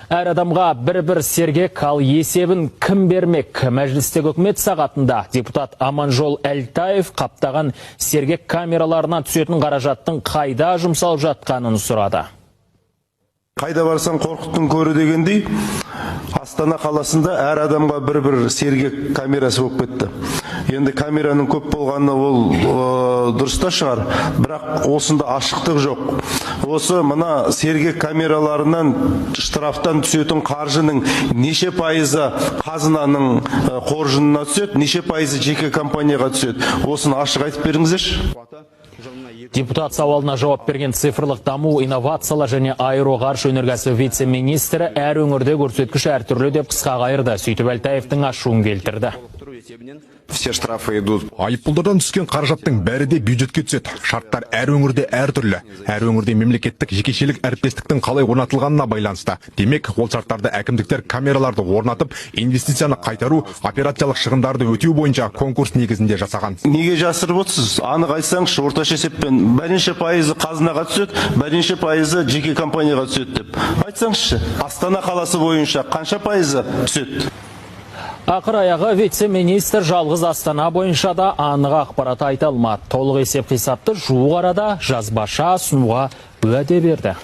Әр адамға бір сергек, ал есебін кім бермек? Мәжілістегі үкімет сағатында депутат Аманжол Әлтаев қаптаған сергек камераларына түсетін қаражаттың қайда жұмсалып жатқанын сұрады. Қайда барсаң қорқыттың көрі дегендей, Астана қаласында әр адамға бір сергек камерасы болып кетті. Енді камераның көп болғаны ол дұрыста шығар, бірақ осында ашықтық жоқ. Осы мына сергек камераларынан штрафтан түсетін қаржының неше пайызы қазынаның қоржынына түседі, неше пайызы жеке компанияға түседі. Осыны ашық айтып беріңіздерші. Депутат сауалына жауап берген цифрлық даму, инновациялар және аэроғарыш өнеркәсібі вице-министрі әр өңірде көрсеткіш әртүрлі деп қысқа қайырды. Сөйтіп Әлтаевтың ашуын келтірді. Все штрафы идут. Айыппұлдардан түскен қаражаттың бәрі де бюджетке түседі. Шарттар әр өңірде әртүрлі. Әр өңірде мемлекеттік жекешелік әріптестіктің қалай орнатылғанына байланысты. Демек, ол шарттарды әкімдіктер камераларды орнатып, инвестицияны қайтару, операциялық шығындарды өтеу бойынша конкурс негізінде жасаған. Неге жасырып отырсыз? Анық айтсаңызшы, орташа есеппен бірінші пайызы қазынаға түседі, бірінші пайызы жеке компанияға түседі деп. Айтсаңызшы, Астана қаласы бойынша қанша пайызы түседі? Ақыр аяғы вице-министр жалғыз Астана бойынша да анық ақпарат айта алмады. Толық есеп-қисапты жуық арада жазбаша ұсынуға уәде берді.